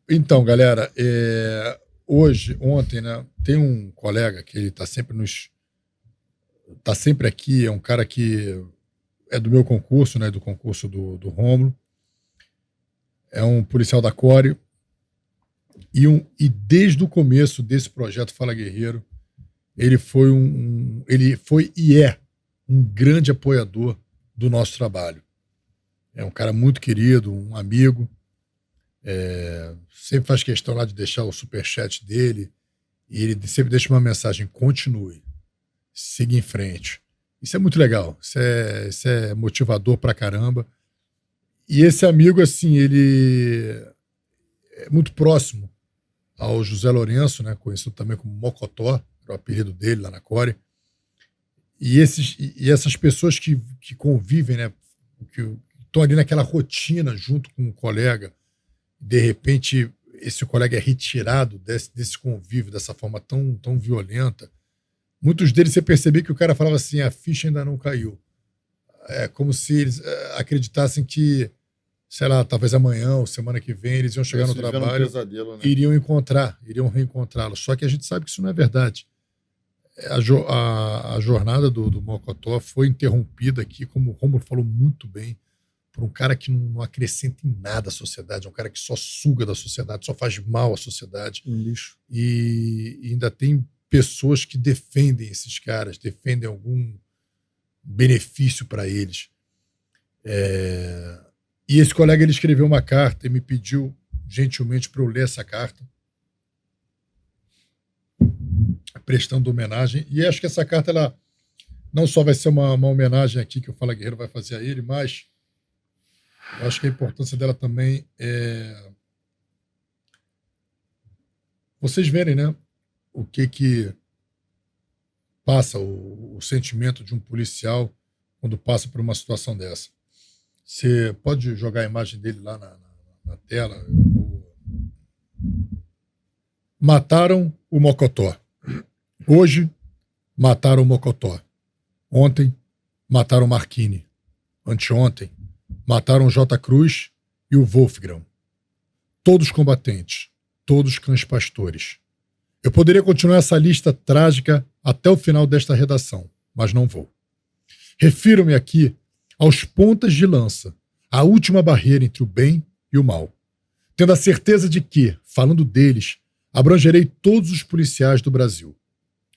Então, galera, ontem, né, tem um colega que ele tá sempre aqui, é um cara que é do meu concurso, né, do concurso do Rômulo, é um policial da Core, e desde o começo desse projeto Fala Guerreiro, ele foi e é um grande apoiador do nosso trabalho. É um cara muito querido, um amigo, sempre faz questão lá de deixar o superchat dele, e ele sempre deixa uma mensagem: continue, siga em frente. Isso é muito legal, isso é motivador pra caramba. E esse amigo, assim, ele é muito próximo ao José Lourenço, né, conhecido também como Mocotó, era o apelido dele lá na Core. E essas pessoas que convivem, né, que estão ali naquela rotina junto com um colega, de repente esse colega é retirado desse convívio dessa forma tão violenta. Muitos deles você percebia que o cara falava assim: a ficha ainda não caiu. É como se eles acreditassem que, sei lá, talvez amanhã ou semana que vem eles iam chegar no trabalho pesadelo, né? e iriam reencontrá-lo. Só que a gente sabe que isso não é verdade. A jornada do Mocotó foi interrompida aqui, como o Romulo falou muito bem, por um cara que não acrescenta em nada à sociedade, é um cara que só suga da sociedade, só faz mal à sociedade. Um lixo. E ainda tem pessoas que defendem esses caras, defendem algum benefício para eles. E esse colega, ele escreveu uma carta e me pediu gentilmente para eu ler essa carta, prestando homenagem. E acho que essa carta, ela não só vai ser uma homenagem aqui que o Fala Guerreiro vai fazer a ele, mas eu acho que a importância dela também é vocês verem, né, o que passa o sentimento de um policial quando passa por uma situação dessa. Você pode jogar a imagem dele lá na tela? Mataram o Mocotó. Hoje, mataram o Mocotó. Ontem, mataram o Marquini. Anteontem, mataram o J. Cruz e o Wolfgram. Todos combatentes, todos cães pastores. Eu poderia continuar essa lista trágica até o final desta redação, mas não vou. Refiro-me aqui aos pontas de lança, a última barreira entre o bem e o mal, tendo a certeza de que, falando deles, abrangerei todos os policiais do Brasil.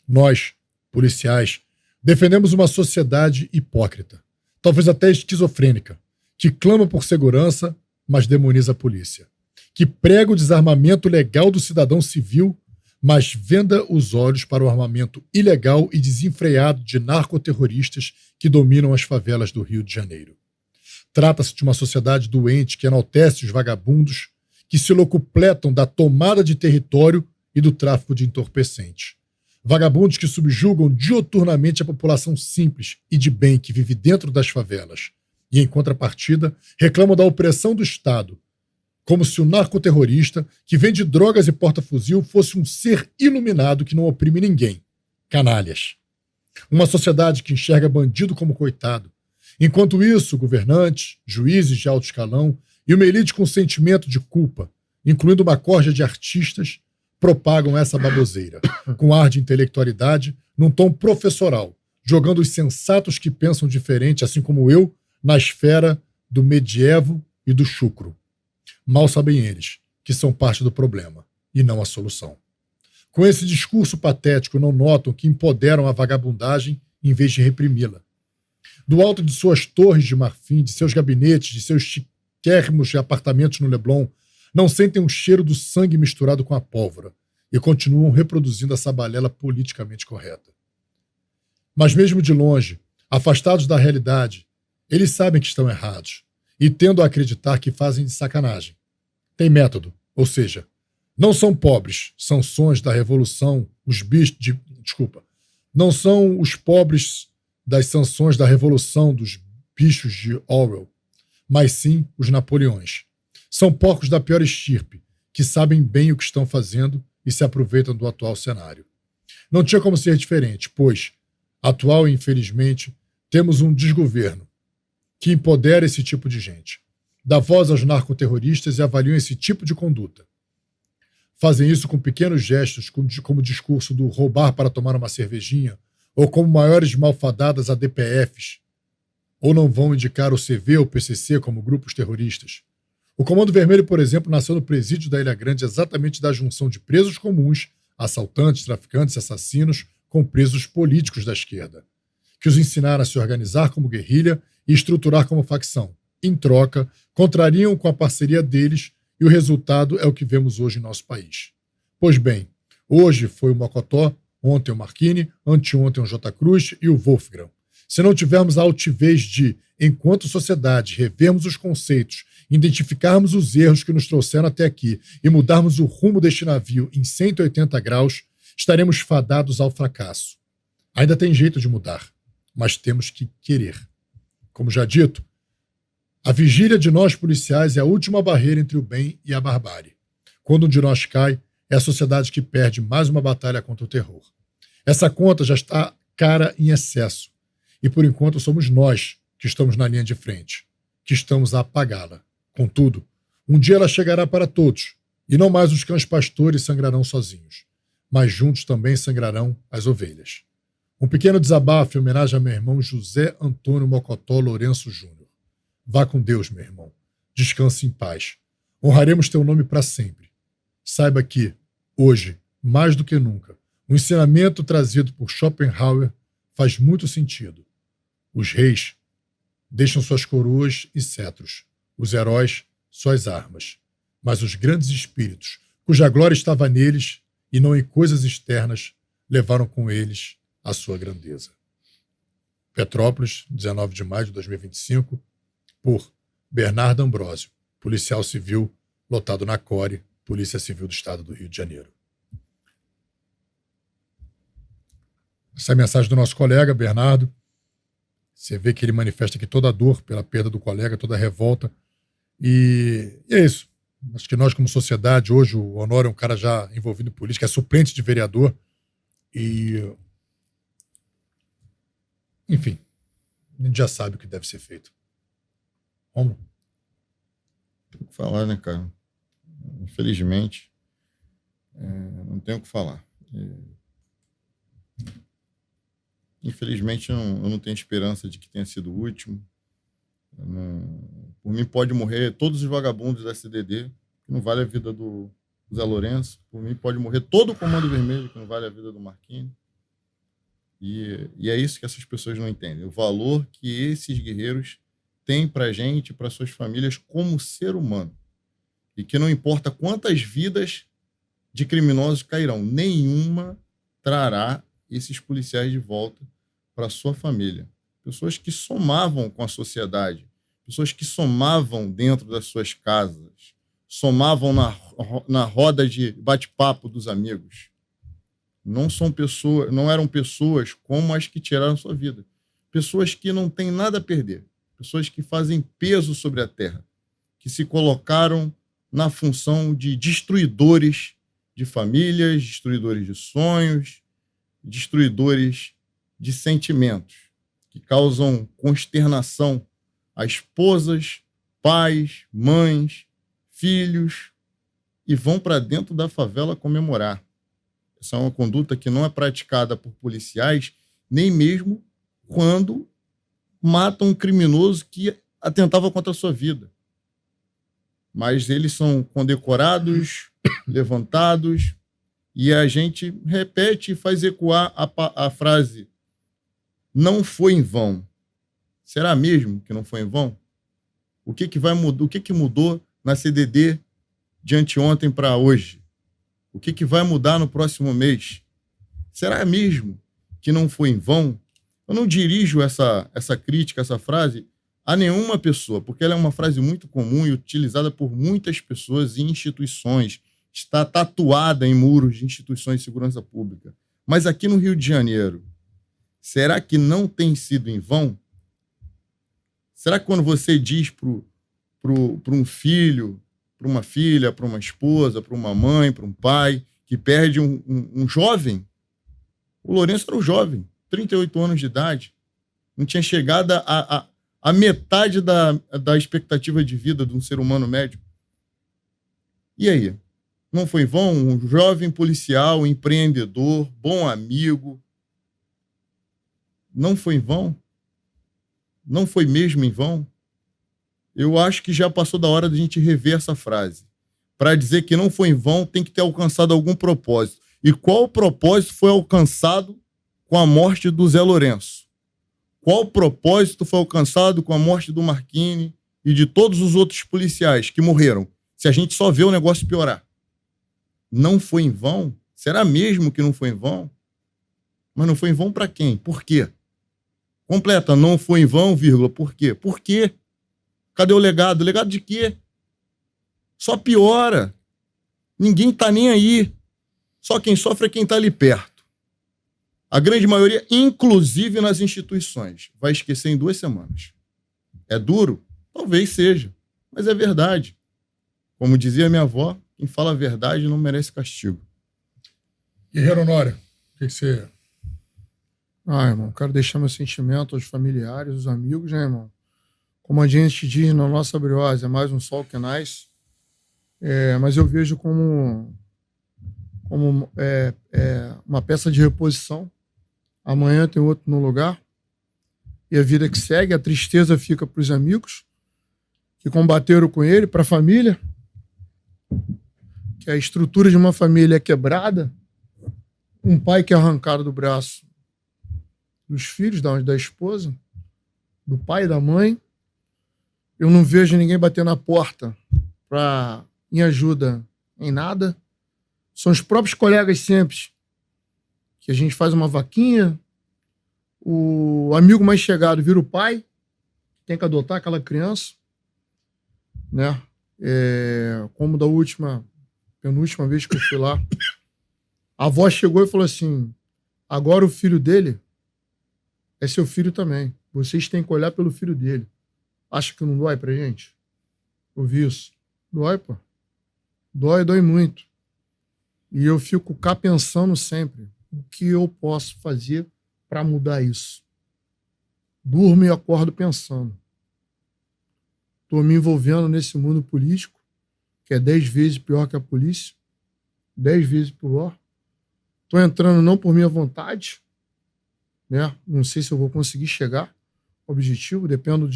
Nós, policiais, defendemos uma sociedade hipócrita, talvez até esquizofrênica, que clama por segurança, mas demoniza a polícia, que prega o desarmamento legal do cidadão civil, mas venda os olhos para o armamento ilegal e desenfreado de narcoterroristas que dominam as favelas do Rio de Janeiro. Trata-se de uma sociedade doente que enaltece os vagabundos, que se locupletam da tomada de território e do tráfico de entorpecentes. Vagabundos que subjugam dioturnamente a população simples e de bem que vive dentro das favelas e, em contrapartida, reclamam da opressão do Estado, como se o narcoterrorista que vende drogas e porta-fuzil fosse um ser iluminado que não oprime ninguém. Canalhas. Uma sociedade que enxerga bandido como coitado. Enquanto isso, governantes, juízes de alto escalão e uma elite com sentimento de culpa, incluindo uma corja de artistas, propagam essa baboseira, com ar de intelectualidade, num tom professoral, jogando os sensatos que pensam diferente, assim como eu, na esfera do medievo e do chucro. Mal sabem eles que são parte do problema e não a solução. Com esse discurso patético, não notam que empoderam a vagabundagem em vez de reprimi-la. Do alto de suas torres de marfim, de seus gabinetes, de seus chiquérrimos apartamentos no Leblon, não sentem o cheiro do sangue misturado com a pólvora e continuam reproduzindo essa balela politicamente correta. Mas mesmo de longe, afastados da realidade, eles sabem que estão errados e tendem a acreditar que fazem de sacanagem. Tem método, ou seja, não são pobres sanções da revolução, não são os pobres das sanções da revolução dos bichos de Orwell, mas sim os Napoleões. São porcos da pior estirpe, que sabem bem o que estão fazendo e se aproveitam do atual cenário. Não tinha como ser diferente, pois, atual e infelizmente, temos um desgoverno que empodera esse tipo de gente, dá voz aos narcoterroristas e avaliam esse tipo de conduta. fazem isso com pequenos gestos, como o discurso do roubar para tomar uma cervejinha, ou como maiores malfadadas a DPFs, ou não vão indicar o CV ou o PCC como grupos terroristas. O Comando Vermelho, por exemplo, nasceu no presídio da Ilha Grande exatamente da junção de presos comuns, assaltantes, traficantes, assassinos, com presos políticos da esquerda, que os ensinaram a se organizar como guerrilha e estruturar como facção. Em troca, contrariam com a parceria deles e o resultado é o que vemos hoje em nosso país. Pois bem, hoje foi o Mocotó, ontem o Marquini, anteontem o J. Cruz e o Wolfgram. Se não tivermos a altivez de, enquanto sociedade, revermos os conceitos, identificarmos os erros que nos trouxeram até aqui e mudarmos o rumo deste navio em 180 graus, estaremos fadados ao fracasso. Ainda tem jeito de mudar, mas temos que querer. Como já dito, a vigília de nós policiais é a última barreira entre o bem e a barbárie. Quando um de nós cai, é a sociedade que perde mais uma batalha contra o terror. Essa conta já está cara em excesso. E por enquanto somos nós que estamos na linha de frente, que estamos a apagá-la. Contudo, um dia ela chegará para todos, e não mais os cães pastores sangrarão sozinhos, mas juntos também sangrarão as ovelhas. Um pequeno desabafo em homenagem a meu irmão José Antônio Mocotó Lourenço Júnior. Vá com Deus, meu irmão. Descanse em paz. Honraremos teu nome para sempre. Saiba que, hoje, mais do que nunca, o ensinamento trazido por Schopenhauer faz muito sentido. Os reis deixam suas coroas e cetros, os heróis suas armas, mas os grandes espíritos, cuja glória estava neles e não em coisas externas, levaram com eles a sua grandeza. Petrópolis, 19 de maio de 2025, por Bernardo Ambrósio, policial civil, lotado na CORE, Polícia Civil do Estado do Rio de Janeiro. Essa é a mensagem do nosso colega, Bernardo. Você vê que ele manifesta aqui toda a dor pela perda do colega, toda a revolta. E é isso. Acho que nós, como sociedade, hoje o Honório é um cara já envolvido em política, é suplente de vereador. E, enfim, a gente já sabe o que deve ser feito. Vamos. Tem o que falar, né, cara? Infelizmente, não tenho o que falar. Infelizmente, eu não tenho esperança de que tenha sido o último. Por mim, pode morrer todos os vagabundos da CDD, que não vale a vida do Zé Lourenço. Por mim, pode morrer todo o Comando Vermelho, que não vale a vida do Marquinhos. E é isso que essas pessoas não entendem. O valor que esses guerreiros têm para a gente, para suas famílias, como ser humano. E que não importa quantas vidas de criminosos cairão, nenhuma trará esses policiais de volta para sua família. Pessoas que somavam com a sociedade, pessoas que somavam dentro das suas casas, somavam na roda de bate-papo dos amigos. Não eram pessoas como as que tiraram sua vida. Pessoas que não têm nada a perder. Pessoas que fazem peso sobre a terra, que se colocaram na função de destruidores de famílias, destruidores de sonhos, destruidores de sentimentos, que causam consternação a esposas, pais, mães, filhos, e vão para dentro da favela comemorar. Essa é uma conduta que não é praticada por policiais, nem mesmo quando matam um criminoso que atentava contra a sua vida. Mas eles são condecorados, levantados, e a gente repete e faz ecoar a frase: não foi em vão. Será mesmo que não foi em vão? O que vai mudar? O que mudou na CDD de anteontem para hoje? O que vai mudar no próximo mês? Será mesmo que não foi em vão? Eu não dirijo essa crítica, essa frase, a nenhuma pessoa, porque ela é uma frase muito comum e utilizada por muitas pessoas e instituições. Está tatuada em muros de instituições de segurança pública. Mas aqui no Rio de Janeiro, será que não tem sido em vão? Será que quando você diz para um filho, para uma filha, para uma esposa, para uma mãe, para um pai, que perde um jovem? O Lourenço era um jovem, 38 anos de idade, não tinha chegado a metade da expectativa de vida de um ser humano médio. E aí? Não foi em vão? Um jovem policial, empreendedor, bom amigo. Não foi em vão? Não foi mesmo em vão? Eu acho que já passou da hora de a gente rever essa frase. Para dizer que não foi em vão, tem que ter alcançado algum propósito. E qual propósito foi alcançado com a morte do Zé Lourenço? Qual propósito foi alcançado com a morte do Marquini e de todos os outros policiais que morreram? Se a gente só vê o negócio piorar. Não foi em vão? Será mesmo que não foi em vão? Mas não foi em vão para quem? Por quê? Completa, não foi em vão, vírgula, por quê? Por quê? Cadê o legado? Legado de quê? Só piora. Ninguém tá nem aí. Só quem sofre é quem tá ali perto. A grande maioria, inclusive nas instituições, vai esquecer em 2 semanas. É duro? Talvez seja, mas é verdade. Como dizia minha avó, quem fala a verdade não merece castigo. Guerreiro Honório, o que você... Irmão, quero deixar meu sentimento aos familiares, aos amigos, né, irmão? Como a gente diz na nossa briose, é mais um sol que nasce. Mas eu vejo como uma peça de reposição. Amanhã tem outro no lugar. E a vida que segue, a tristeza fica para os amigos que combateram com ele, para a família, que a estrutura de uma família é quebrada, um pai que é arrancado do braço dos filhos, da esposa, do pai e da mãe. Eu não vejo ninguém bater na porta em ajuda em nada. São os próprios colegas sempre que a gente faz uma vaquinha, o amigo mais chegado vira o pai, tem que adotar aquela criança, né? Como da penúltima vez que eu fui lá, a avó chegou e falou assim: agora o filho dele é seu filho também. Vocês têm que olhar pelo filho dele. Acha que não dói pra gente? Ouvi isso. Dói, pô. Dói muito. E eu fico cá pensando sempre o que eu posso fazer para mudar isso. Durmo e acordo pensando. Estou me envolvendo nesse mundo político, que é 10 vezes pior que a polícia. 10 vezes pior. Estou entrando não por minha vontade, né? Não sei se eu vou conseguir chegar ao objetivo, dependo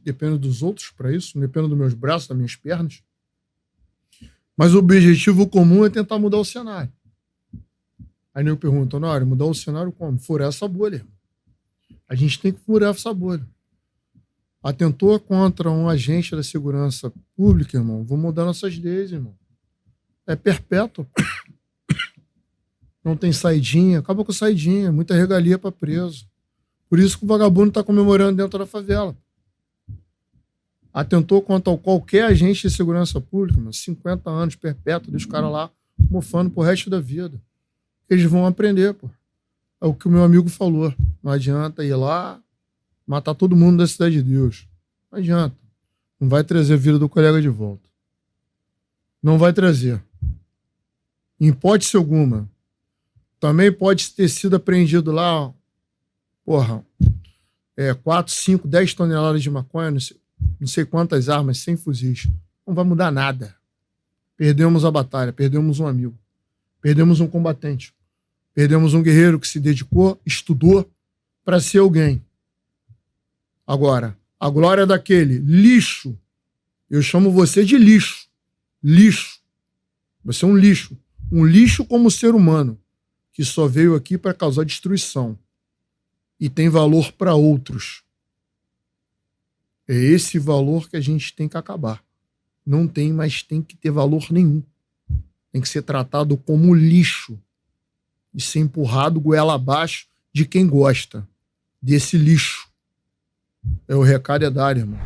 dependo dos outros para isso, dependo dos meus braços, das minhas pernas. Mas o objetivo comum é tentar mudar o cenário. Aí eu pergunto: Honório, mudar o cenário como? Furar essa bolha, irmão. A gente tem que furar essa bolha. Atentou contra um agente da segurança pública, irmão, vou mudar nossas leis, irmão. É perpétuo. Não tem saidinha, acaba com saidinha, muita regalia para preso. Por isso que o vagabundo está comemorando dentro da favela. Atentou contra qualquer agente de segurança pública, mano, 50 anos perpétuo, deixa os caras lá mofando pro resto da vida. Eles vão aprender, pô. É o que o meu amigo falou. Não adianta ir lá, matar todo mundo da Cidade de Deus. Não adianta. Não vai trazer a vida do colega de volta. Não vai trazer. Em hipótese alguma. Também pode ter sido apreendido lá, 4, 5, 10 toneladas de maconha, não sei quantas armas, 100 fuzis. Não vai mudar nada. Perdemos a batalha, perdemos um amigo, perdemos um combatente, perdemos um guerreiro que se dedicou, estudou para ser alguém. Agora, a glória daquele lixo, eu chamo você de lixo. Lixo. Você é um lixo. Um lixo como ser humano, que só veio aqui para causar destruição e tem valor para outros. É esse valor que a gente tem que acabar. Não tem, mas tem que ter valor nenhum. Tem que ser tratado como lixo e ser empurrado goela abaixo de quem gosta desse lixo. O recado é dar, irmão.